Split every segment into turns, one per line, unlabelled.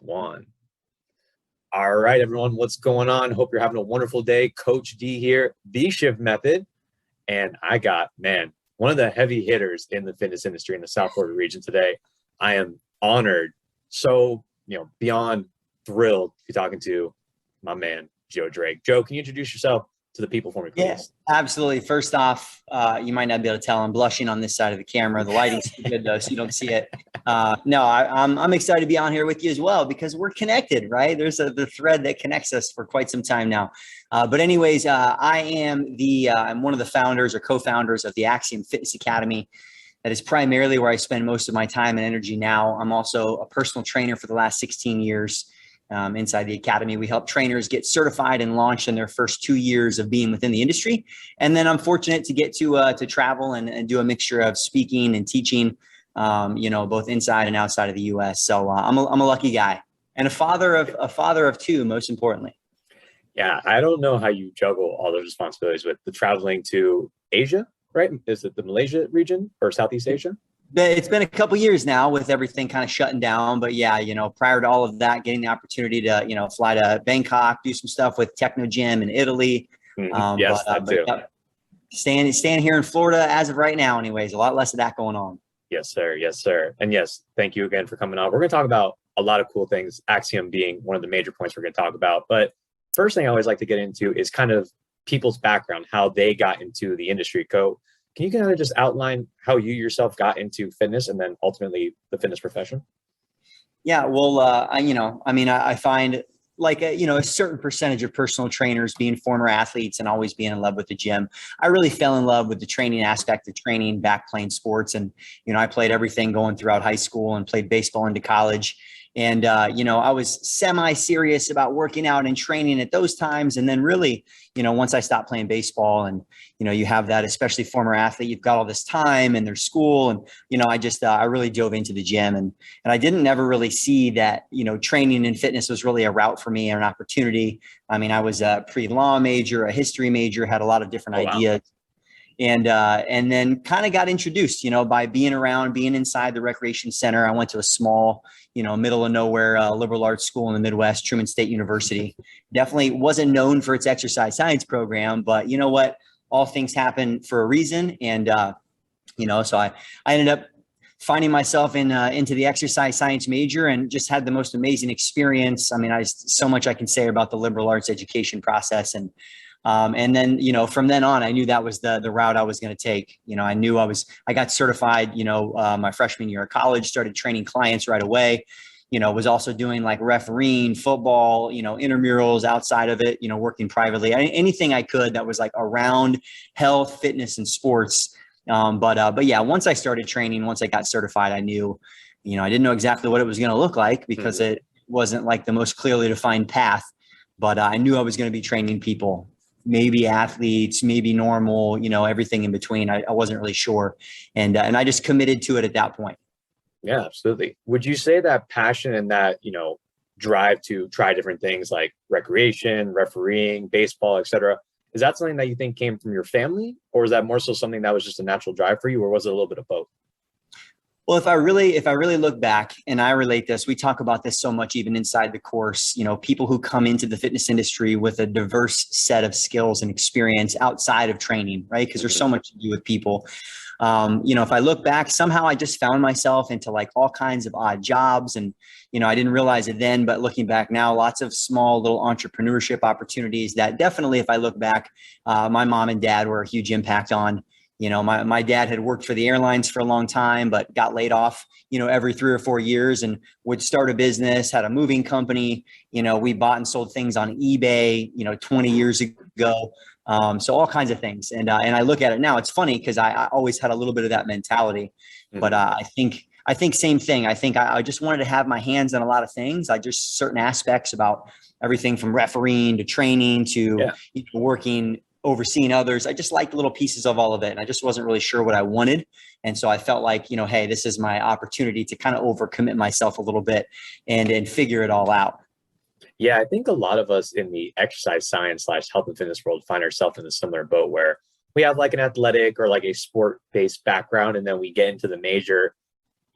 One. All right, everyone, what's going on? Hope you're having a wonderful day. Coach D here, the Shift Method. And I got, one of the heavy hitters in the fitness industry in the South Florida region today. I am honored, so, beyond thrilled to be talking to my man, Joe Drake. Joe, can you introduce yourself to the people for me, please?
Yeah, absolutely. First off, you might not be able to tell I'm blushing on this side of the camera. The lighting's too good though, so you don't see it. I'm excited to be on here with you as well because we're connected, right? There's the thread that connects us for quite some time now. But anyways, I'm one of the founders or co-founders of the Axiom Fitness Academy. That is primarily where I spend most of my time and energy now. I'm also a personal trainer for the last 16 years. Inside the academy, we help trainers get certified and launched in their first 2 years of being within the industry. And then I'm fortunate to get to travel and do a mixture of speaking and teaching, both inside and outside of the U.S. So I'm a lucky guy and a father of two, most importantly.
Yeah, I don't know how you juggle all those responsibilities with the traveling to Asia, right? Is it the Malaysia region or Southeast Asia?
It's been a couple years now with everything kind of shutting down, but yeah, prior to all of that, getting the opportunity to, fly to Bangkok, do some stuff with Technogym in Italy.
Yes, that too.
Staying here in Florida as of right now, anyways, a lot less of that going on.
Yes, sir. Yes, sir. And yes, thank you again for coming on. We're going to talk about a lot of cool things, Axiom being one of the major points we're going to talk about. But first thing I always like to get into is kind of people's background, how they got into the industry. Can you kind of just outline how you yourself got into fitness and then ultimately the fitness profession?
Yeah, well, I find like a certain percentage of personal trainers being former athletes and always being in love with the gym. I really fell in love with the training aspect of training, back playing sports. And, I played everything going throughout high school and played baseball into college. And, I was semi-serious about working out and training at those times. And then really, once I stopped playing baseball and, you have that, especially former athlete, you've got all this time and there's school. And, I really dove into the gym and I didn't never really see that, training and fitness was really a route for me or an opportunity. I mean, I was a pre-law major, a history major, had a lot of different ideas. And then kind of got introduced, by being inside the recreation center. I went to a small, middle of nowhere liberal arts school in the Midwest, Truman State University. Definitely wasn't known for its exercise science program, but you know what? All things happen for a reason. And, so I ended up finding myself into the exercise science major and just had the most amazing experience. I mean, so much I can say about the liberal arts education process. And then, from then on, I knew that was the route I was going to take. I got certified, my freshman year of college, started training clients right away, was also doing like refereeing, football, intramurals outside of it, working privately, anything I could that was like around health, fitness, and sports. But yeah, once I started training, once I got certified, I knew, I didn't know exactly what it was going to look like because it wasn't like the most clearly defined path, but I knew I was going to be training people. Maybe athletes, maybe normal, everything in between. I wasn't really sure. And I just committed to it at that point.
Yeah, absolutely. Would you say that passion and that, drive to try different things like recreation, refereeing, baseball, etc., is that something that you think came from your family, or is that more so something that was just a natural drive for you, or was it a little bit of both?
Well, if I really look back and I relate this, we talk about this so much, even inside the course, people who come into the fitness industry with a diverse set of skills and experience outside of training, right? Because there's so much to do with people. If I look back, somehow I just found myself into like all kinds of odd jobs and, I didn't realize it then, but looking back now, lots of small little entrepreneurship opportunities that definitely, if I look back, my mom and dad were a huge impact on. My dad had worked for the airlines for a long time, but got laid off, every 3 or 4 years and would start a business, had a moving company. We bought and sold things on eBay, 20 years ago. So all kinds of things. And I look at it now, it's funny because I always had a little bit of that mentality, but I think same thing. I think I just wanted to have my hands on a lot of things. I just certain aspects about everything from refereeing to training to working, overseeing others. I just liked little pieces of all of it. And I just wasn't really sure what I wanted. And so I felt like, hey, this is my opportunity to kind of overcommit myself a little bit and figure it all out.
Yeah, I think a lot of us in the exercise science / health and fitness world find ourselves in a similar boat where we have like an athletic or like a sport-based background, and then we get into the major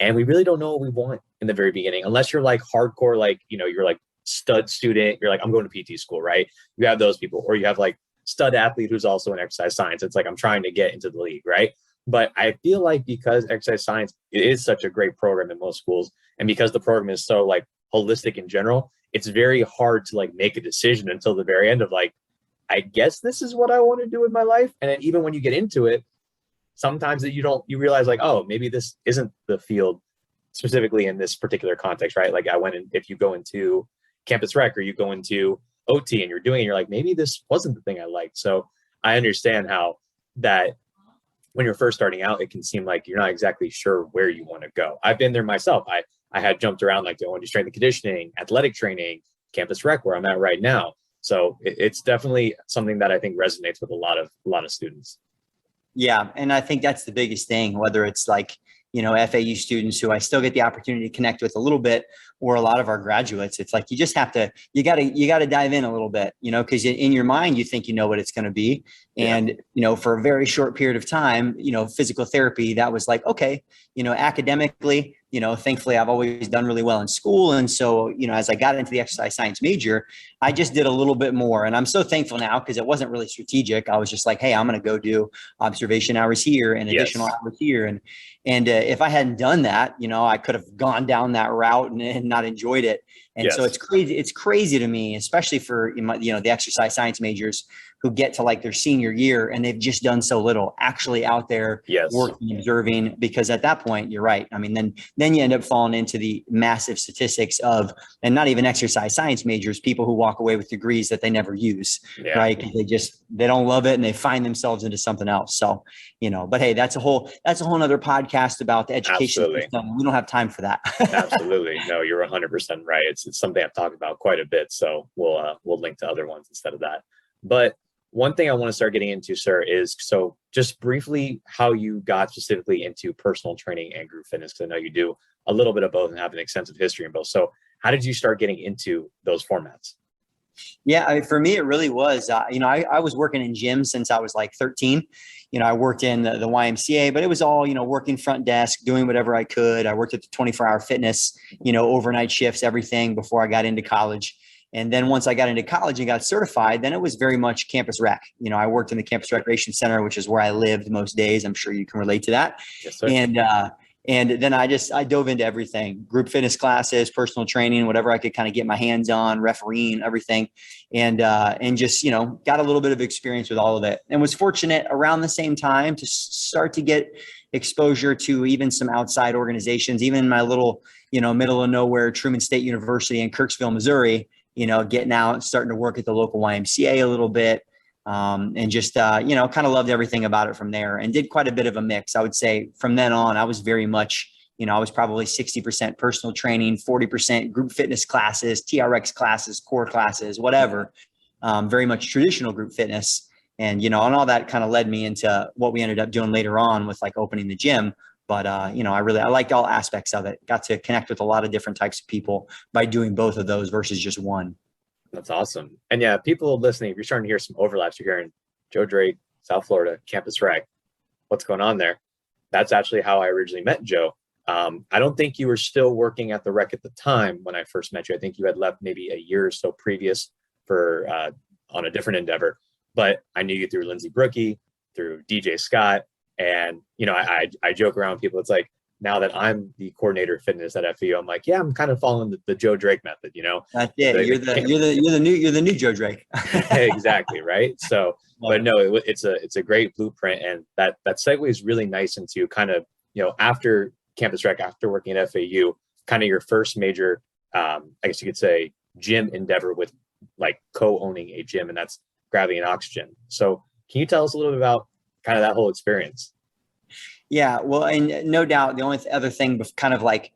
And we really don't know what we want in the very beginning, unless you're like hardcore, like, you're like stud student. You're like, I'm going to PT school, right? You have those people, or you have like stud athlete who's also in exercise science. It's like, I'm trying to get into the league, right? But I feel like because exercise science is such a great program in most schools, and because the program is so like holistic in general, it's very hard to like make a decision until the very end of like, I guess this is what I want to do in my life. And then even when you get into it, sometimes that you realize like, oh, maybe this isn't the field specifically in this particular context, right? Like if you go into campus rec or you go into OT and you're doing it, you're like, maybe this wasn't the thing I liked. So I understand how that when you're first starting out, it can seem like you're not exactly sure where you want to go. I've been there myself. I had jumped around, like, do I want to do strength and conditioning, athletic training, campus rec, where I'm at right now. So it's definitely something that I think resonates with a lot of students.
Yeah. And I think that's the biggest thing, whether it's like, FAU students who I still get the opportunity to connect with a little bit, or a lot of our graduates. It's like, you just have to, you got to dive in a little bit, because in your mind, you think you know what it's going to be. And, for a very short period of time, physical therapy, that was like, okay, academically, thankfully I've always done really well in school. And so, as I got into the exercise science major, I just did a little bit more. And I'm so thankful now, because it wasn't really strategic. I was just like, hey, I'm going to go do observation hours here and additional hours here. And if I hadn't done that, I could have gone down that route and not enjoyed it. And so it's crazy. It's crazy to me, especially for, the exercise science majors who get to like their senior year and they've just done so little actually out there working, observing, because at that point, you're right. I mean, then you end up falling into the massive statistics of, and not even exercise science majors, people who walk away with degrees that they never use, right? They don't love it and they find themselves into something else. So, but hey, that's a whole nother podcast about the education system. We don't have time for that.
Absolutely. No, you're 100% right. It's something I've talked about quite a bit. So we'll link to other ones instead of that. But one thing I want to start getting into, sir, is so just briefly how you got specifically into personal training and group fitness, because I know you do a little bit of both and have an extensive history in both. So how did you start getting into those formats?
Yeah, for me, it really was, I was working in gyms since I was like 13. I worked in the YMCA, but it was all, working front desk, doing whatever I could. I worked at the 24-hour fitness, overnight shifts, everything before I got into college. And then once I got into college and got certified, then it was very much campus rec. I worked in the campus recreation center, which is where I lived most days. I'm sure you can relate to that.
Yes, sir.
And then I dove into everything: group fitness classes, personal training, whatever I could kind of get my hands on, refereeing, everything. And just, got a little bit of experience with all of it, and was fortunate around the same time to start to get exposure to even some outside organizations, even in my little, middle of nowhere, Truman State University in Kirksville, Missouri, getting out, starting to work at the local YMCA a little bit. And just, kind of loved everything about it from there, and did quite a bit of a mix. I would say from then on, I was very much, I was probably 60% personal training, 40% group fitness classes, TRX classes, core classes, whatever, very much traditional group fitness. And, and all that kind of led me into what we ended up doing later on with like opening the gym. But, I liked all aspects of it. Got to connect with a lot of different types of people by doing both of those versus just one.
That's awesome. And yeah, people listening, if you're starting to hear some overlaps, you're hearing Joe Drake, South Florida, campus rec. What's going on there? That's actually how I originally met Joe. I don't think you were still working at the rec at the time when I first met you. I think you had left maybe a year or so previous for on a different endeavor. But I knew you through Lindsey Brookie, through DJ Scott. And, I joke around with people. It's like, now that I'm the coordinator of fitness at FAU, I'm like, yeah, I'm kind of following the Joe Drake method,
That's it. You're the new Joe Drake.
Exactly. Right. So, but no, it's a great blueprint. And that segue is really nice into kind of, after campus rec, after working at FAU, kind of your first major, I guess you could say, gym endeavor with like co-owning a gym, and that's Gravity and Oxygen. So can you tell us a little bit about kind of that whole experience?
Yeah, well, and no doubt the only other thing kind of like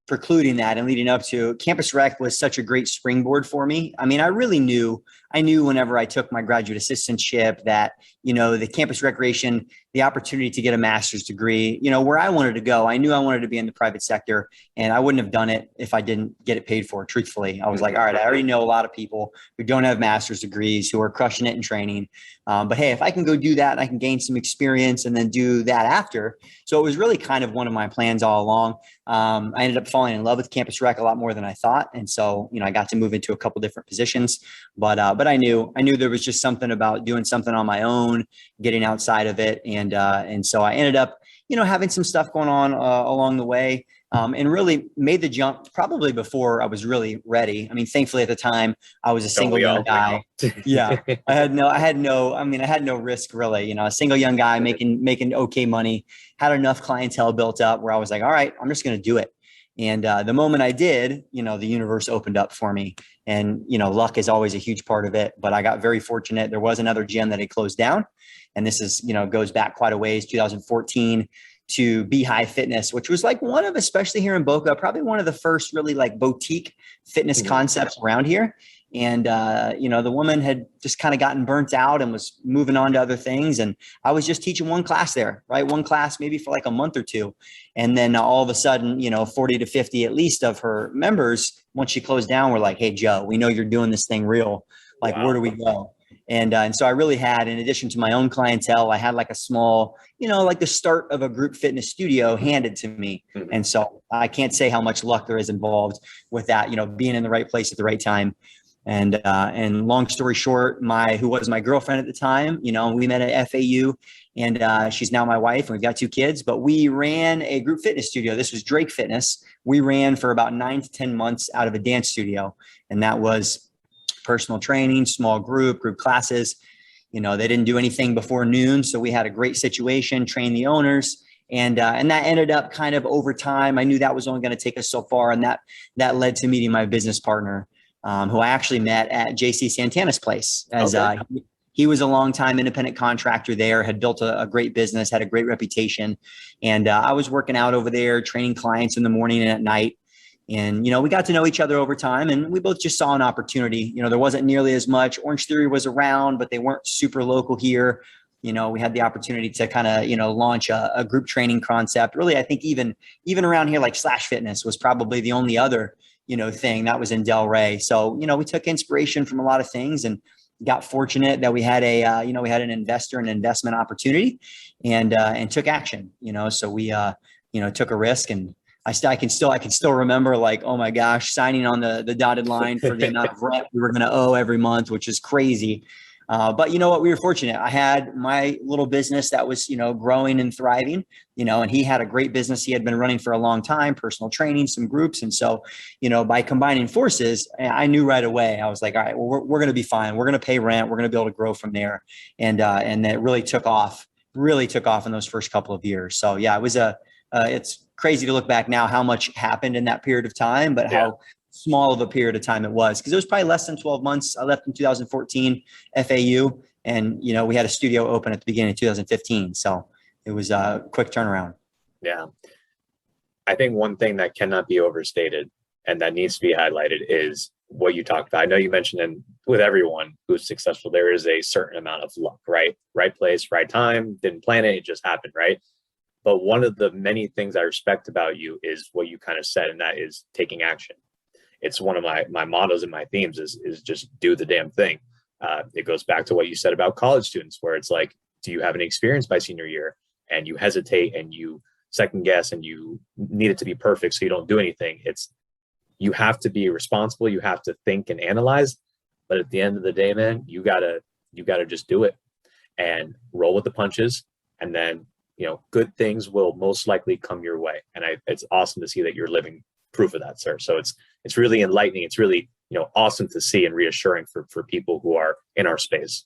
precluding that and leading up to campus rec was such a great springboard for me. I mean, I really knew I knew whenever I took my graduate assistantship that, the campus recreation, the opportunity to get a master's degree, where I wanted to go, I knew I wanted to be in the private sector, and I wouldn't have done it if I didn't get it paid for. Truthfully, I was like, all right, I already know a lot of people who don't have master's degrees who are crushing it in training. But hey, if I can go do that, I can gain some experience and then do that after. So it was really kind of one of my plans all along. I ended up falling in love with campus rec a lot more than I thought. And so, I got to move into a couple different positions, but I knew there was just something about doing something on my own, getting outside of it. And so I ended up, having some stuff going on along the way. And really made the jump probably before I was really ready. I mean, thankfully at the time I was a single young guy. Yeah. I had no risk really, a single young guy making okay money, had enough clientele built up where I was like, all right, I'm just going to do it. And the moment I did, the universe opened up for me, and, luck is always a huge part of it, but I got very fortunate. There was another gym that had closed down, and this is, goes back quite a ways, 2014. To Beehive Fitness, which was like one of, especially here in Boca, probably one of the first really like boutique fitness concepts around here. And, the woman had just kind of gotten burnt out and was moving on to other things. And I was just teaching one class there, right? One class maybe for like a month or two. And then all of a sudden, 40 to 50 at least of her members, once she closed down, were like, hey, Joe, we know you're doing this thing real. Like, wow. Where do we go? And so I really had, in addition to my own clientele, I had like a small, like the start of a group fitness studio handed to me. And so I can't say how much luck there is involved with that, being in the right place at the right time. And long story short, who was my girlfriend at the time, we met at FAU, and she's now my wife, and we've got 2 kids, but we ran a group fitness studio. This was Drake Fitness. We ran for about 9 to 10 months out of a dance studio. And that was personal training, small group classes. They didn't do anything before noon. So we had a great situation, trained the owners, and that ended up kind of over time. I knew that was only going to take us so far. And that led to meeting my business partner, who I actually met at JC Santana's place as he was a longtime independent contractor there, had built a great business, had a great reputation. And I was working out over there, training clients in the morning and at night. And, we got to know each other over time, and we both just saw an opportunity. There wasn't nearly as much. Orange Theory was around, but they weren't super local here. We had the opportunity to kind of, launch a group training concept. Really, I think even around here, like Slash Fitness was probably the only other, thing that was in Delray. So, we took inspiration from a lot of things and got fortunate that we had we had an investor and investment opportunity, and took action, so we, took a risk. And I can still remember, like, oh my gosh, signing on the dotted line for the amount of rent we were going to owe every month, which is crazy. But you know what? We were fortunate. I had my little business that was, growing and thriving, and he had a great business he had been running for a long time, personal training, some groups. And so, by combining forces, I knew right away, I was like, all right, well, we're going to be fine. We're going to pay rent. We're going to be able to grow from there. And that really took off in those first couple of years. So yeah, it was it's crazy to look back now how much happened in that period of time, but how small of a period of time it was, because it was probably less than 12 months. I left in 2014 FAU, and we had a studio open at the beginning of 2015. So it was a quick turnaround.
Yeah. I think one thing that cannot be overstated and that needs to be highlighted is what you talked about. I know you mentioned, and with everyone who's successful, there is a certain amount of luck, right? Right place, right time, didn't plan it, it just happened, right? But one of the many things I respect about you is what you kind of said, and that is taking action. It's one of my mottos and my themes is just do the damn thing. It goes back to what you said about college students, where it's like, do you have any experience by senior year? And you hesitate and you second guess and you need it to be perfect so you don't do anything. You have to be responsible. You have to think and analyze. But at the end of the day, man, you gotta just do it and roll with the punches, and then good things will most likely come your way. And it's awesome to see that you're living proof of that, sir. So it's really enlightening. It's really, awesome to see and reassuring for people who are in our space.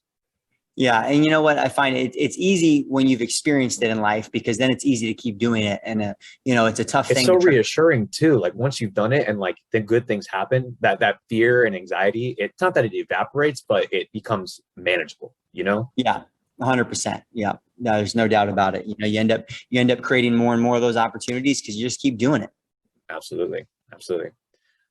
Yeah. And you know what? I find it's easy when you've experienced it in life, because then it's easy to keep doing it. And, it's a tough thing.
It's so reassuring too. Like once you've done it and like the good things happen, that fear and anxiety, it's not that it evaporates, but it becomes manageable,
Yeah. 100%. Yeah. No, there's no doubt about it. You end up creating more and more of those opportunities because you just keep doing it.
Absolutely.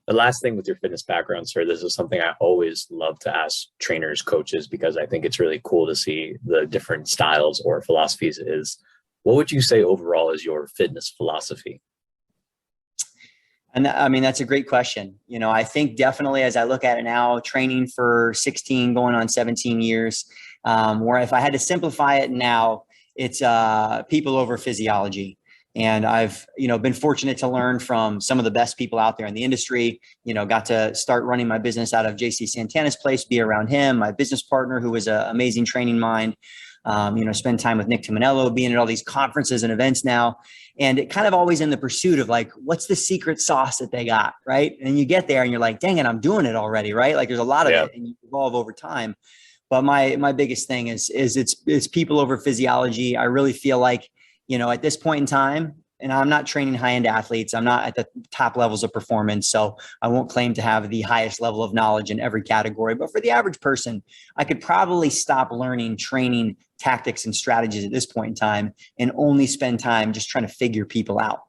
The last thing with your fitness background, sir, this is something I always love to ask trainers, coaches, because I think it's really cool to see the different styles or philosophies is, what would you say overall is your fitness philosophy?
And I mean, that's a great question. You know, I think definitely as I look at it now, training for 16, going on 17 years, where if I had to simplify it now, it's people over physiology. And I've, been fortunate to learn from some of the best people out there in the industry, got to start running my business out of JC Santana's place, be around him, my business partner, who was an amazing training mind, spend time with Nick Timonello, being at all these conferences and events now. And it kind of always in the pursuit of like, what's the secret sauce that they got, right? And you get there and you're like, dang it, I'm doing it already, right? Like there's a lot of it and you evolve over time. But my biggest thing is it's people over physiology. I really feel like, at this point in time, and I'm not training high-end athletes, I'm not at the top levels of performance, so I won't claim to have the highest level of knowledge in every category. But for the average person, I could probably stop learning training tactics and strategies at this point in time and only spend time just trying to figure people out.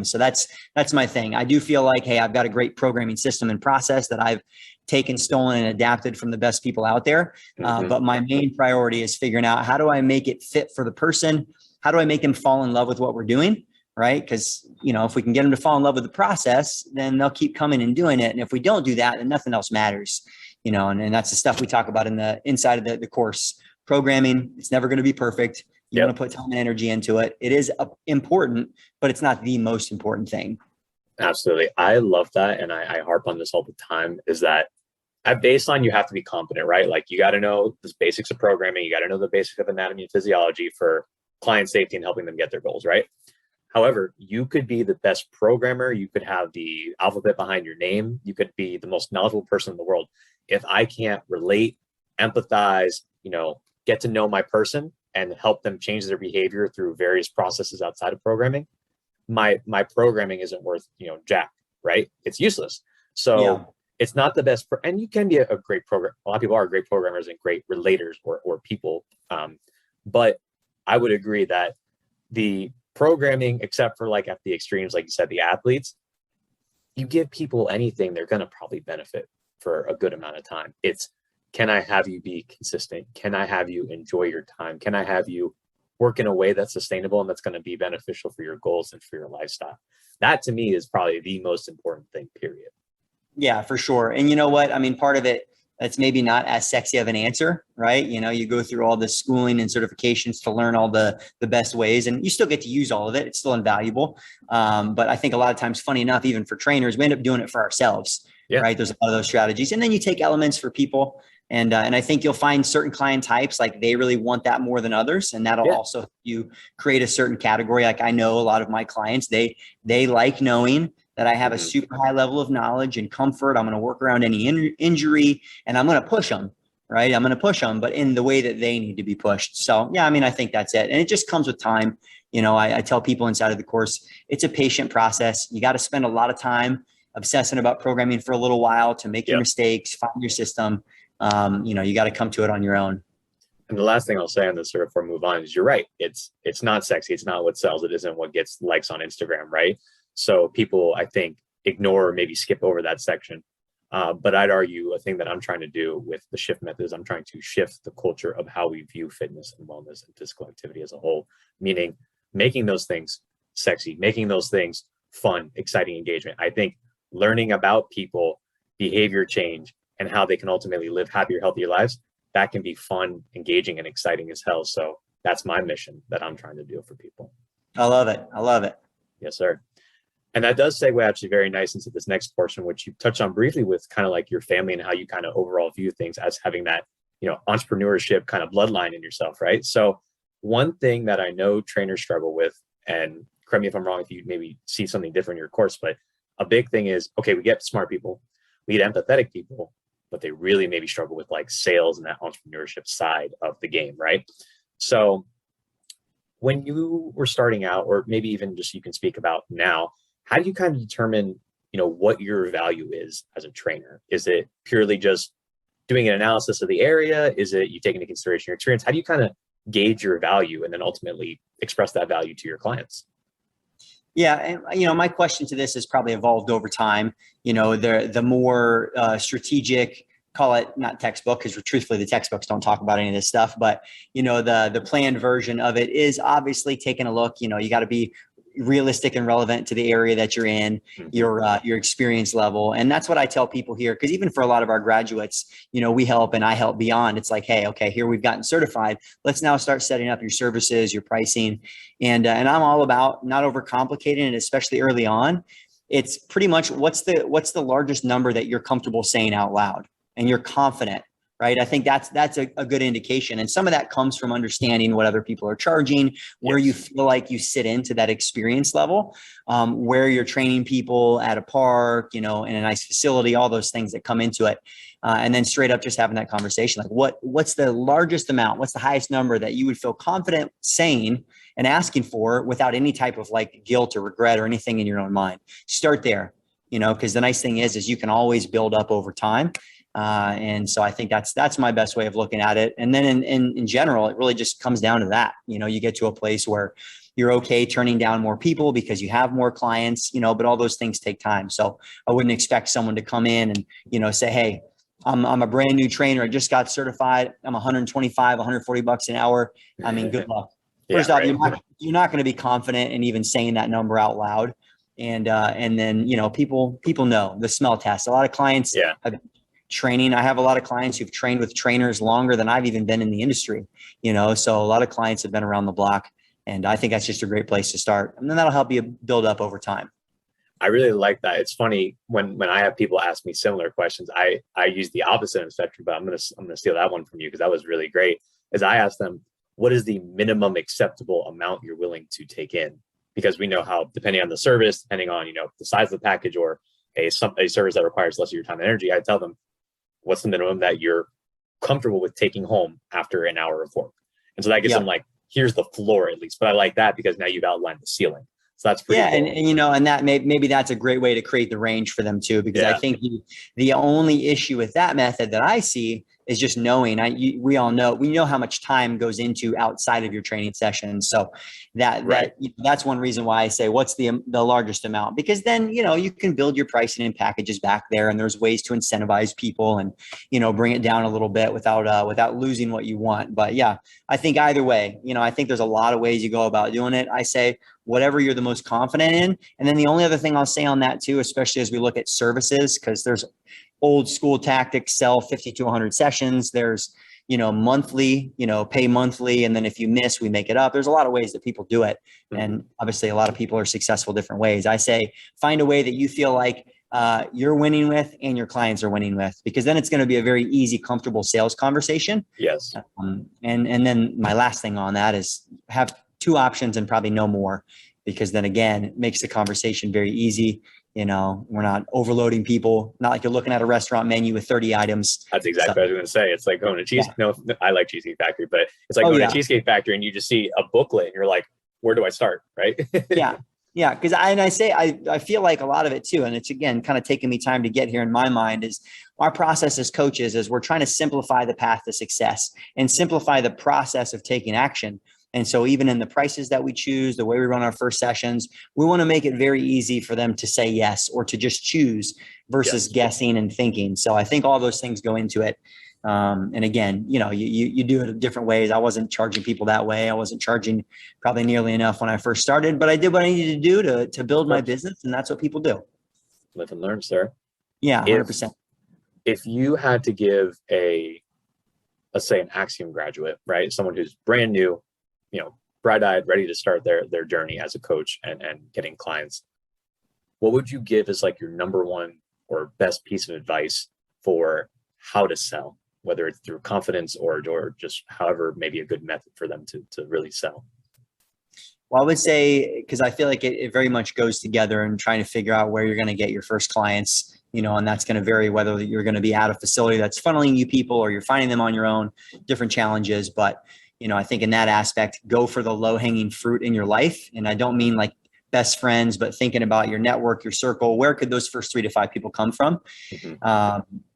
So that's my thing. I do feel like, hey, I've got a great programming system and process that I've taken, stolen, and adapted from the best people out there. But my main priority is figuring out, how do I make it fit for the person? How do I make them fall in love with what we're doing? Right? Because, if we can get them to fall in love with the process, then they'll keep coming and doing it. And if we don't do that, then nothing else matters, and that's the stuff we talk about in the inside of the course. Programming, it's never going to be perfect. You want to put time and energy into it. It is important, but it's not the most important thing.
Absolutely. I love that. And I harp on this all the time, is that at baseline, you have to be competent, right? Like you got to know the basics of programming. You got to know the basics of anatomy and physiology for client safety and helping them get their goals, right? However, you could be the best programmer. You could have the alphabet behind your name. You could be the most knowledgeable person in the world. If I can't relate, empathize, get to know my person and help them change their behavior through various processes outside of programming, my programming isn't worth, jack, right? It's useless. So it's not the best. And you can be a great program. A lot of people are great programmers and great relators or people. But I would agree that the programming, except for like at the extremes, like you said, the athletes, you give people anything, they're going to probably benefit for a good amount of time. It's, can I have you be consistent? Can I have you enjoy your time? Can I have you work in a way that's sustainable and that's going to be beneficial for your goals and for your lifestyle? That to me is probably the most important thing, period.
Yeah, for sure. And you know what? I mean, part of it, that's maybe not as sexy of an answer, right? You go through all the schooling and certifications to learn all the best ways, and you still get to use all of it. It's still invaluable. But I think a lot of times, funny enough, even for trainers, we end up doing it for ourselves, right? There's a lot of those strategies. And then you take elements for people. And I think you'll find certain client types, like they really want that more than others. And that'll also help you create a certain category. Like I know a lot of my clients, they like knowing that I have a super high level of knowledge and comfort. I'm going to work around any injury and I'm going to push them, right? I'm going to push them, but in the way that they need to be pushed. So yeah, I mean, I think that's it. And it just comes with time. I tell people inside of the course, it's a patient process. You got to spend a lot of time obsessing about programming for a little while to make your mistakes, find your system. You got to come to it on your own.
And the last thing I'll say on this sort of before I move on is you're right. It's not sexy. It's not what sells. It isn't what gets likes on Instagram, right? So people, I think, ignore or maybe skip over that section. But I'd argue a thing that I'm trying to do with the shift method is I'm trying to shift the culture of how we view fitness and wellness and physical activity as a whole, meaning making those things sexy, making those things fun, exciting engagement. I think learning about people, behavior change, and how they can ultimately live happier, healthier lives, that can be fun, engaging, and exciting as hell. So that's my mission that I'm trying to do for people.
I love it. I love it.
Yes, sir. And that does segue actually very nice into this next portion, which you touched on briefly with kind of like your family and how you kind of overall view things as having that, entrepreneurship kind of bloodline in yourself, right? So one thing that I know trainers struggle with, and correct me if I'm wrong, if you maybe see something different in your course, but a big thing is, okay, we get smart people, we get empathetic people, but they really maybe struggle with like sales and that entrepreneurship side of the game, right? So when you were starting out, or maybe even just you can speak about now, how do you kind of determine, what your value is as a trainer? Is it purely just doing an analysis of the area? Is it you take into consideration your experience? How do you kind of gauge your value and then ultimately express that value to your clients?
Yeah. And, my question to this has probably evolved over time. The more strategic, call it not textbook, because truthfully, the textbooks don't talk about any of this stuff, but, the planned version of it is obviously taking a look. You got to be realistic and relevant to the area that you're in, your experience level. And that's what I tell people here. Cause even for a lot of our graduates, we help and I help beyond. It's like, hey, okay, here we've gotten certified. Let's now start setting up your services, your pricing. And I'm all about not overcomplicating it, especially early on. It's pretty much what's the largest number that you're comfortable saying out loud and you're confident. Right. I think that's a good indication. And some of that comes from understanding what other people are charging, where you feel like you sit into that experience level, where you're training people at a park, in a nice facility, all those things that come into it. And then straight up just having that conversation, like what's the largest amount? What's the highest number that you would feel confident saying and asking for without any type of like guilt or regret or anything in your own mind? Start there, because the nice thing is you can always build up over time. And so I think that's my best way of looking at it. And then in general, it really just comes down to that. You get to a place where you're okay turning down more people because you have more clients, but all those things take time. So I wouldn't expect someone to come in and, say, hey, I'm a brand new trainer. I just got certified. I'm 125, 140 bucks an hour. I mean, good luck. First off, you're not going to be confident in even saying that number out loud. And then, people know the smell test. A lot of clients have training. I have a lot of clients who've trained with trainers longer than I've even been in the industry, so a lot of clients have been around the block, and I think that's just a great place to start. And then that'll help you build up over time.
I really like that. It's funny when I have people ask me similar questions, I use the opposite of spectrum, but I'm going to steal that one from you because that was really great. As I ask them, what is the minimum acceptable amount you're willing to take in? Because we know how, depending on the service, depending on, the size of the package or a service that requires less of your time and energy, I tell them, what's the minimum that you're comfortable with taking home after an hour of work? And so that gives them like, here's the floor at least. But I like that because now you've outlined the ceiling. So that's pretty cool.
And that maybe that's a great way to create the range for them too, because I think the only issue with that method that I see is just knowing. We know how much time goes into outside of your training sessions. So that's one reason why I say, what's the largest amount? Because then, you can build your pricing and packages back there, and there's ways to incentivize people and, bring it down a little bit without losing what you want. But I think either way, I think there's a lot of ways you go about doing it. I say, whatever you're the most confident in. And then the only other thing I'll say on that too, especially as we look at services, because there's old school tactics, sell 50 to 100 sessions. There's, monthly, pay monthly. And then if you miss, we make it up. There's a lot of ways that people do it. And obviously a lot of people are successful different ways. I say, find a way that you feel like you're winning with and your clients are winning with, because then it's going to be a very easy, comfortable sales conversation.
Yes.
And then my last thing on that is have two options and probably no more, because then again, it makes the conversation very easy. We're not overloading people, not like you're looking at a restaurant menu with 30 items.
That's exactly what I was going to say. It's like going to No, I like Cheesecake Factory, but it's like going to Cheesecake Factory and you just see a booklet and you're like, where do I start? Right.
Yeah. Cause I feel like a lot of it too. And it's, again, kind of taking me time to get here in my mind, is our process as coaches is we're trying to simplify the path to success and simplify the process of taking action. And so even in the prices that we choose, the way we run our first sessions, we want to make it very easy for them to say yes or to just choose versus guessing and thinking. So I think all those things go into it. And again, you do it in different ways. I wasn't charging people that way. I wasn't charging probably nearly enough when I first started, but I did what I needed to do to build my business. And that's what people do.
Live and learn, sir.
Yeah, 100%.
If you had to give let's say an Axiom graduate, right? Someone who's brand new, bright-eyed, ready to start their journey as a coach and getting clients, what would you give as like your number one or best piece of advice for how to sell, whether it's through confidence or just however, maybe a good method for them to really sell?
Well, I would say, because I feel like it very much goes together and trying to figure out where you're going to get your first clients, and that's going to vary whether you're going to be at a facility that's funneling you people or you're finding them on your own, different challenges. But I think in that aspect, go for the low hanging fruit in your life. And I don't mean like best friends, but thinking about your network, your circle, where could those first 3 to 5 people come from?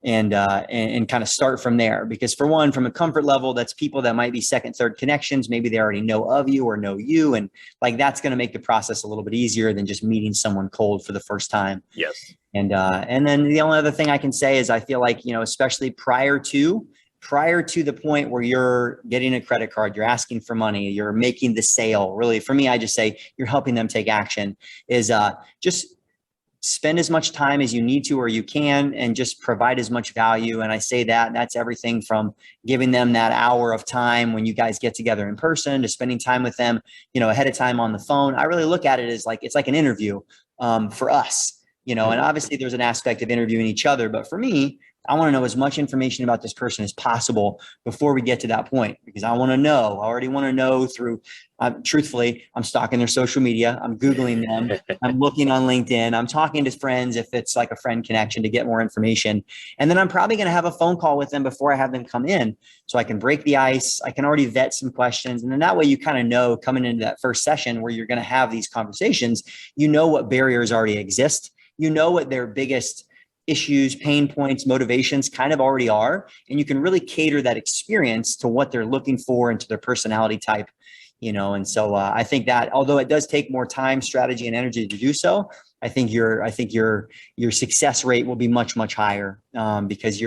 And kind of start from there. Because for one, from a comfort level, that's people that might be second, third connections. Maybe they already know of you or know you. And like, that's going to make the process a little bit easier than just meeting someone cold for the first time.
Yes.
And then the only other thing I can say is I feel like, you know, especially prior to the point where you're getting a credit card, you're asking for money, you're making the sale. Really, for me, I just say you're helping them take action, is just spend as much time as you need to or you can, and just provide as much value. And I say that's everything from giving them that hour of time when you guys get together in person, to spending time with them, you know, ahead of time on the phone. I really look at it as like, it's like an interview for us, you know, and obviously there's an aspect of interviewing each other, but for me, I want to know as much information about this person as possible before we get to that point, because I want to know, I already want to know through, truthfully, I'm stalking their social media. I'm Googling them. I'm looking on LinkedIn. I'm talking to friends if it's like a friend connection to get more information. And then I'm probably going to have a phone call with them before I have them come in, so I can break the ice. I can already vet some questions. And then that way you kind of know coming into that first session where you're going to have these conversations, you know what barriers already exist. You know what their biggest issues, pain points, motivations kind of already are, and you can really cater that experience to what they're looking for and to their personality type, you know. And so I think that although it does take more time, strategy, and energy to do so, I think your success rate will be much, much higher because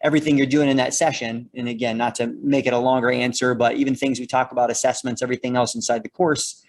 everything you're doing in that session. And again, not to make it a longer answer, but even things we talk about, assessments, everything else inside the course,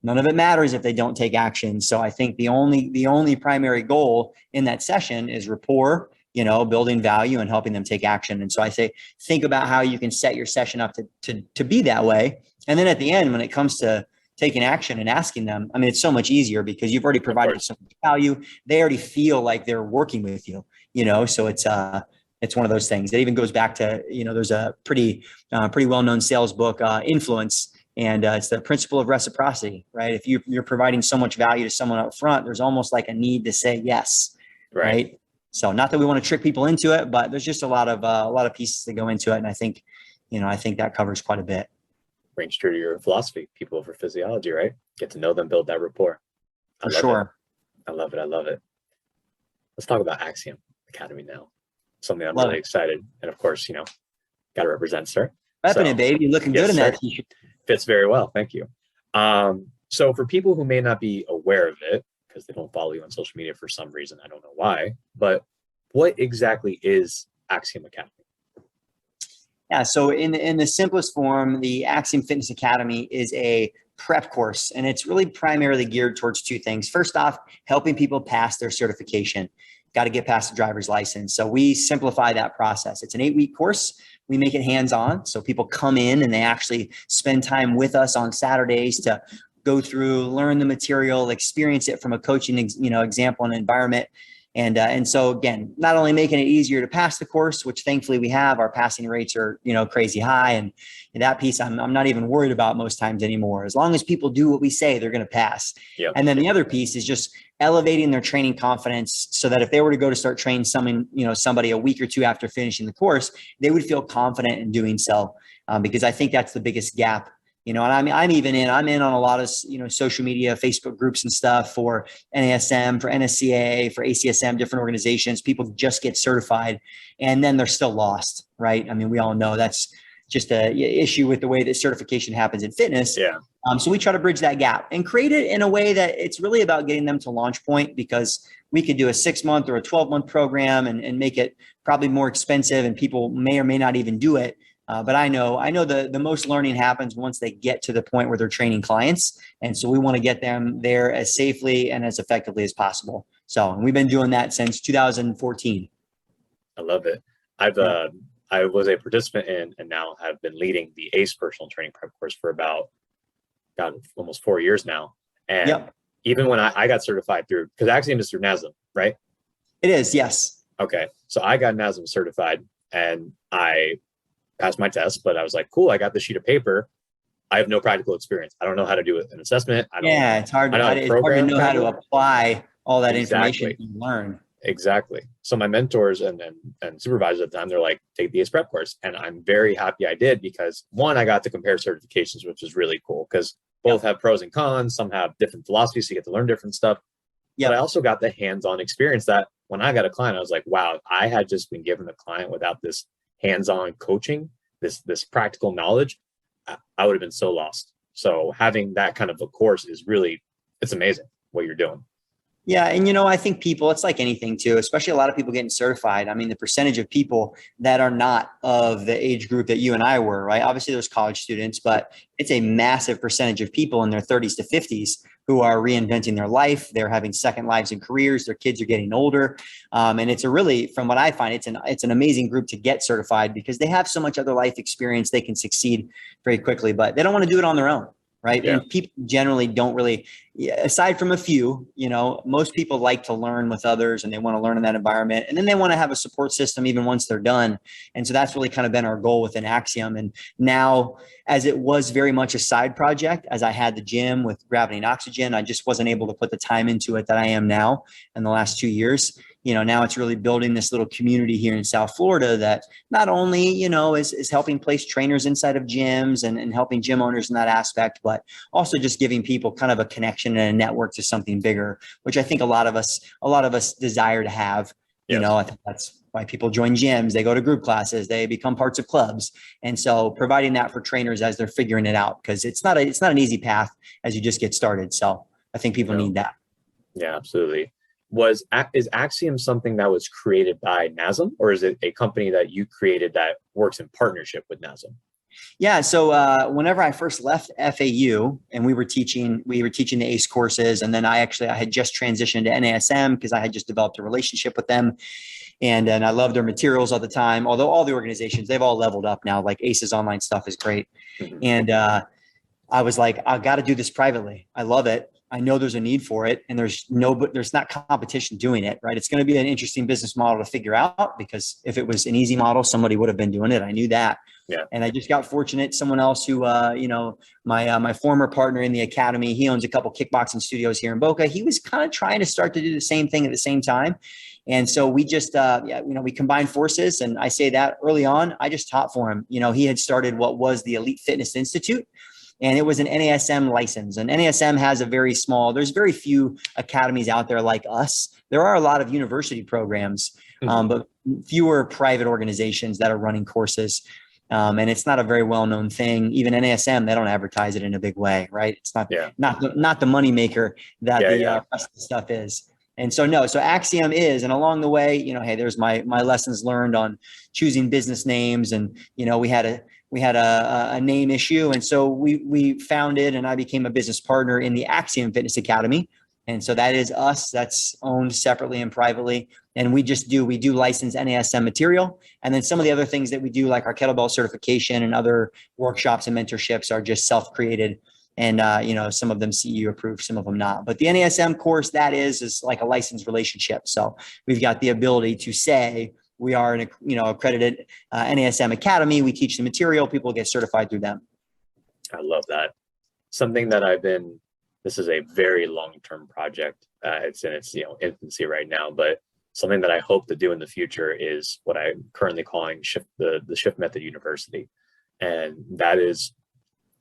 none of it matters if they don't take action. So I think the only primary goal in that session is rapport, you know, building value and helping them take action. And so I say, think about how you can set your session up to be that way. And then at the end, when it comes to taking action and asking them, I mean, it's so much easier because you've already provided so much value. They already feel like they're working with you, you know, so it's one of those things that even goes back to, you know, there's a pretty well-known sales book, Influence. And it's the principle of reciprocity, right? If you're providing so much value to someone up front, there's almost like a need to say yes, right? So not that we want to trick people into it, but there's just a lot of pieces that go into it. And I think that covers quite a bit.
Rings true to your philosophy, people over physiology, right? Get to know them, build that rapport.
For sure.
I love it. Let's talk about Axiom Academy now. Something I'm really excited. And of course, you know, got to represent, sir.
Repping it, baby. You're looking good in that t-shirt.
Fits very well. Thank you. So for people who may not be aware of it, because they don't follow you on social media for some reason, I don't know why, but what exactly is Axiom Academy?
Yeah. So in the simplest form, the Axiom Fitness Academy is a prep course, and it's really primarily geared towards 2 things. First off, helping people pass their certification. Got to get past the driver's license. So we simplify that process. It's an 8-week course. We make it hands-on. So people come in and they actually spend time with us on Saturdays to go through, learn the material, experience it from a coaching, example and environment. And so again, not only making it easier to pass the course, which thankfully we have, our passing rates are, crazy high. And that piece I'm not even worried about most times anymore. As long as people do what we say, they're going to pass.
Yep.
And then the other piece is just elevating their training confidence so that if they were to go to start training somebody a week or 2 after finishing the course, they would feel confident in doing so. Because I think that's the biggest gap. And I'm in on a lot of, social media, Facebook groups and stuff for NASM, for NSCA, for ACSM, different organizations. People just get certified and then they're still lost, right? I mean, we all know that's just a issue with the way that certification happens in fitness.
Yeah.
So we try to bridge that gap and create it in a way that it's really about getting them to launch point, because we could do a 6-month or a 12-month program and make it probably more expensive, and people may or may not even do it. But I know the most learning happens once they get to the point where they're training clients. And so we want to get them there as safely and as effectively as possible. So we've been doing that since 2014.
I love it. I was a participant in and now have been leading the ACE personal training prep course for about, almost 4 years now. And even when I got certified through, because Axiom is through NASM, right?
It is, yes.
Okay. So I got NASM certified and I passed my test, but I was like, cool, I got the sheet of paper. I have no practical experience. I don't know how to do an assessment.
It's hard to know how to apply all that information you learn.
Exactly. So my mentors and supervisors at the time, they're like, take the ACE prep course. And I'm very happy I did, because 1, I got to compare certifications, which is really cool, because both have pros and cons. Some have different philosophies, so you get to learn different stuff.
Yeah.
But I also got the hands-on experience that when I got a client, I was like, wow, I had just been given a client without this hands-on coaching, this practical knowledge, I would have been so lost. So having that kind of a course is really, it's amazing what you're doing.
Yeah. And, I think people, it's like anything too, especially a lot of people getting certified. I mean, the percentage of people that are not of the age group that you and I were, right? Obviously there's college students, but it's a massive percentage of people in their 30s to 50s who are reinventing their life. They're having second lives and careers. Their kids are getting older. And it's a really, from what I find, it's an amazing group to get certified because they have so much other life experience. They can succeed very quickly, but they don't want to do it on their own. Right. Yeah. And people generally don't really, aside from a few, most people like to learn with others and they want to learn in that environment. And then they want to have a support system even once they're done. And so that's really kind of been our goal within Axiom. And now, as it was very much a side project, as I had the gym with Gravity and Oxygen, I just wasn't able to put the time into it that I am now in the last 2 years. Now it's really building this little community here in South Florida that not only, is helping place trainers inside of gyms and helping gym owners in that aspect, but also just giving people kind of a connection and a network to something bigger, which I think a lot of us desire to have. Yes. I think that's why people join gyms. They go to group classes, they become parts of clubs. And so providing that for trainers as they're figuring it out, because it's not an easy path as you just get started. So I think people need that.
Yeah, absolutely. Is Axiom something that was created by NASM, or is it a company that you created that works in partnership with NASM?
Yeah. So whenever I first left FAU and we were teaching the ACE courses, and then I had just transitioned to NASM because I had just developed a relationship with them. And I love their materials all the time. Although all the organizations, they've all leveled up now, like ACE's online stuff is great. Mm-hmm. And I was like, I've got to do this privately. I love it. I know there's a need for it, and there's not competition doing it, right? It's going to be an interesting business model to figure out, because if it was an easy model, somebody would have been doing it. I knew that. Yeah. And I just got fortunate. Someone else who, my former partner in the academy, he owns a couple kickboxing studios here in Boca. He was kind of trying to start to do the same thing at the same time. And so we just, we combined forces. And I say that early on, I just taught for him. He had started what was the Elite Fitness Institute. And it was an NASM license. And NASM has there's very few academies out there like us. There are a lot of university programs, but fewer private organizations that are running courses. And it's not a very well-known thing. Even NASM, they don't advertise it in a big way, right? It's not the money maker that the rest of the stuff is. And so so Axiom is, and along the way, hey, there's my lessons learned on choosing business names. And, we had a name issue. And so we founded, and I became a business partner in the Axiom Fitness Academy. And so that is us. That's owned separately and privately. And we do license NASM material. And then some of the other things that we do, like our kettlebell certification and other workshops and mentorships, are just self-created. And, some of them CEU approved, some of them not. But the NASM course, that is like a licensed relationship. So we've got the ability to say we are an accredited NASM Academy. We teach the material. People get certified through them.
I love that. Something that this is a very long-term project. It's in its infancy right now, but something that I hope to do in the future is what I'm currently calling the Shift Method University. And that is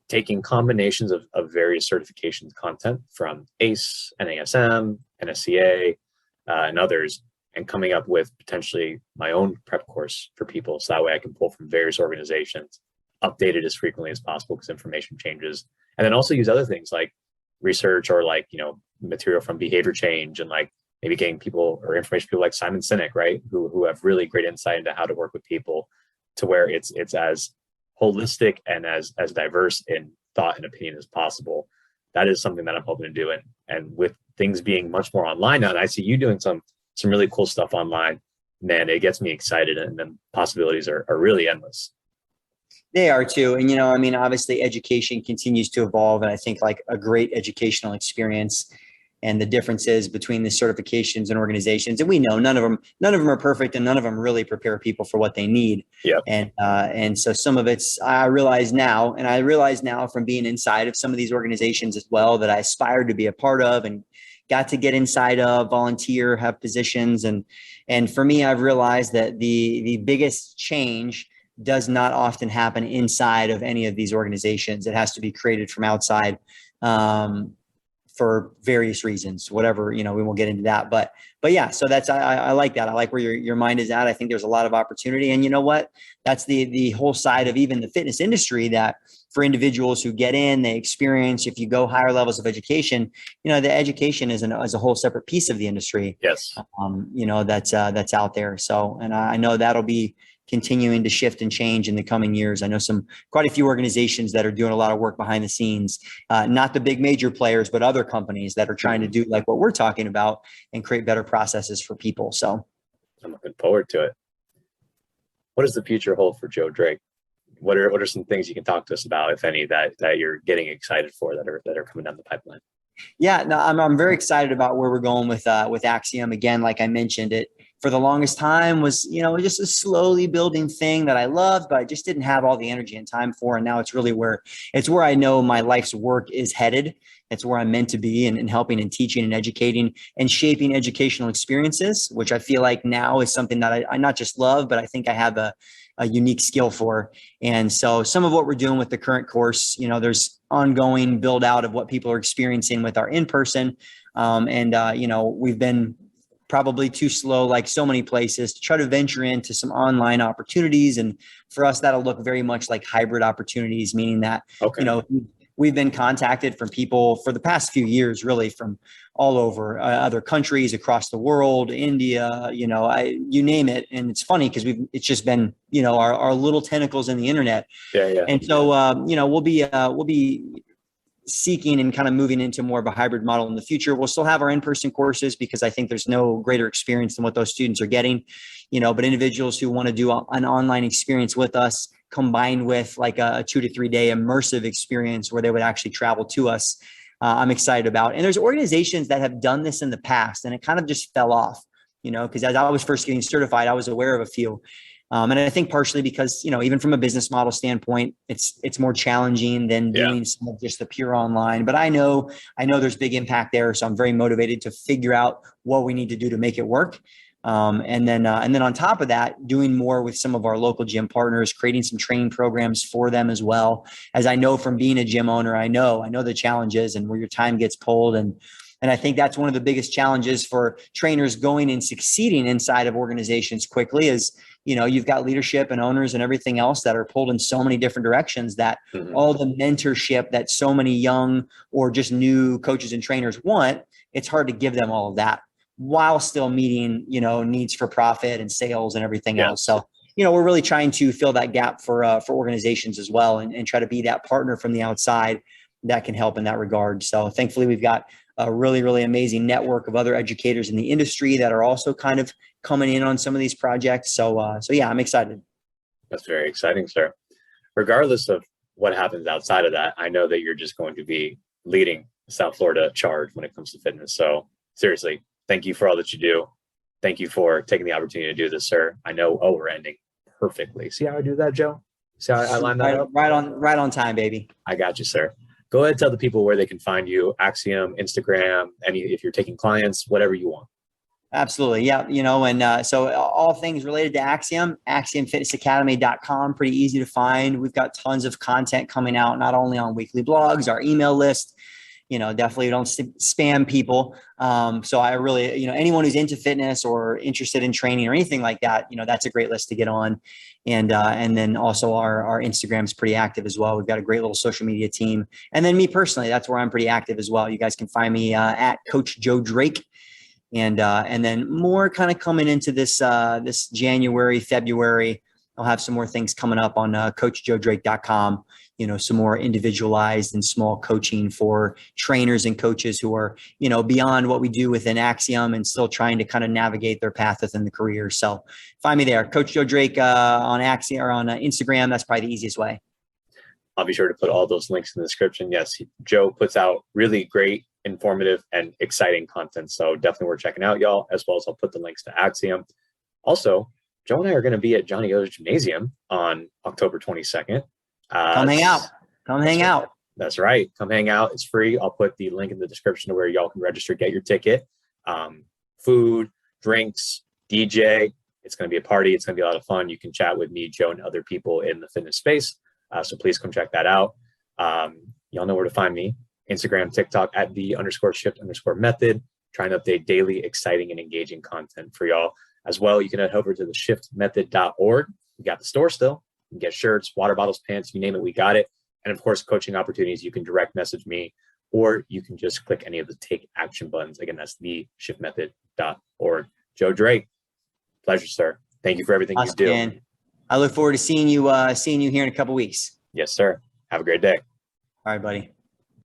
taking combinations of various certifications content from ACE, NASM, NSCA, and others, and coming up with potentially my own prep course for people. So that way I can pull from various organizations, update it as frequently as possible because information changes. And then also use other things like research or material from behavior change, and maybe getting people or information people like Simon Sinek, right? Who have really great insight into how to work with people to where it's as holistic and as diverse in thought and opinion as possible. That is something that I'm hoping to do. And with things being much more online now, and I see you doing some really cool stuff online, man, it gets me excited, and then possibilities are really endless.
They are too. And, obviously education continues to evolve. And I think like a great educational experience, and the differences between the certifications and organizations. And we know none of them are perfect, and none of them really prepare people for what they need. Yeah. And so some of it's, I realize now from being inside of some of these organizations as well, that I aspired to be a part of and got to get inside of, volunteer, have positions. And for me, I've realized that the biggest change does not often happen inside of any of these organizations. It has to be created from outside. for various reasons, whatever, we won't get into that, but yeah, so that's, I like that. I like where your mind is at. I think there's a lot of opportunity, and you know what, that's the whole side of even the fitness industry, that for individuals who get in, they experience, if you go higher levels of education, the education is a whole separate piece of the industry.
Yes.
That's out there. So, and I know that'll be continuing to shift and change in the coming years. I know quite a few organizations that are doing a lot of work behind the scenes, not the big major players, but other companies that are trying to do like what we're talking about and create better processes for people. So
I'm looking forward to it. What does the future hold for Joe Drake? What are some things you can talk to us about, if any, that you're getting excited for, that are coming down the pipeline?
Yeah, no, I'm very excited about where we're going with Axiom. Again, like I mentioned, it for the longest time was, just a slowly building thing that I loved, but I just didn't have all the energy and time for. And now it's really where I know my life's work is headed. It's where I'm meant to be, and helping and teaching and educating and shaping educational experiences, which I feel like now is something that I not just love, but I think I have a unique skill for. And so some of what we're doing with the current course, there's ongoing build out of what people are experiencing with our in-person. We've been probably too slow, like so many places, to try to venture into some online opportunities. And for us, that'll look very much like hybrid opportunities, meaning that, we've been contacted from people for the past few years, really from all over other countries across the world, India, you name it. And it's funny because it's just been, our little tentacles in the internet.
Yeah.
And so, we'll be seeking and kind of moving into more of a hybrid model in the future. We'll still have our in-person courses because I think there's no greater experience than what those students are getting, but individuals who want to do an online experience with us, combined with like a 2 to 3 day immersive experience where they would actually travel to us, I'm excited about. And there's organizations that have done this in the past, and it kind of just fell off, because as I was first getting certified, I was aware of a few. And I think partially because, even from a business model standpoint, it's more challenging than doing some of just the pure online. But I know there's big impact there. So I'm very motivated to figure out what we need to do to make it work. And then on top of that, doing more with some of our local gym partners, creating some training programs for them as well. As I know from being a gym owner, I know the challenges and where your time gets pulled. And I think that's one of the biggest challenges for trainers going and succeeding inside of organizations quickly is, you've got leadership and owners and everything else that are pulled in so many different directions that all the mentorship that so many young or just new coaches and trainers want, it's hard to give them all of that while still meeting, needs for profit and sales and everything else. So, we're really trying to fill that gap for organizations as well, and try to be that partner from the outside that can help in that regard. So thankfully we've got a really, really amazing network of other educators in the industry that are also kind of coming in on some of these projects. So yeah, I'm excited.
That's very exciting, sir. Regardless of what happens outside of that, I know that you're just going to be leading South Florida charge when it comes to fitness. So seriously, thank you for all that you do. Thank you for taking the opportunity to do this, sir. I know, we're ending perfectly. See how I do that, Joe? See how I line that up?
Right on time, baby.
I got you, sir. Go ahead and tell the people where they can find you, Axiom, Instagram, if you're taking clients, whatever you want.
Absolutely. Yeah. So all things related to Axiom, axiomfitnessacademy.com, pretty easy to find. We've got tons of content coming out, not only on weekly blogs, our email list, definitely don't spam people. So I really, anyone who's into fitness or interested in training or anything like that, that's a great list to get on. And then also our Instagram is pretty active as well. We've got a great little social media team. And then me personally, that's where I'm pretty active as well. You guys can find me at Coach Joe Drake. And then more kind of coming into this January, February, I'll have some more things coming up on coachjoedrake.com. Some more individualized and small coaching for trainers and coaches who are, beyond what we do within Axiom and still trying to kind of navigate their path within the career. So find me there, Coach Joe Drake on Axiom or on Instagram. That's probably the easiest way.
I'll be sure to put all those links in the description. Yes, Joe puts out really great, informative, and exciting content. So definitely worth checking out, y'all, as well as I'll put the links to Axiom. Also, Joe and I are going to be at Johnny O's Gymnasium on October 22nd.
Come hang out. Hang out.
That's right. Come hang out. It's free. I'll put the link in the description to where y'all can register, get your ticket. Food, drinks, DJ. It's going to be a party. It's going to be a lot of fun. You can chat with me, Joe, and other people in the fitness space. So please come check that out. Y'all know where to find me. Instagram, TikTok at @the_shift_method, trying to update daily, exciting, and engaging content for y'all. As well, you can head over to the shiftmethod.org. We got the store still. You can get shirts, water bottles, pants, you name it, we got it. And of course, coaching opportunities, you can direct message me, or you can just click any of the take action buttons. Again, that's theshiftmethod.org. Joe Drake, pleasure, sir. Thank you for everything you do.
Man. I look forward to seeing you here in a couple weeks.
Yes, sir. Have a great day.
All right, buddy.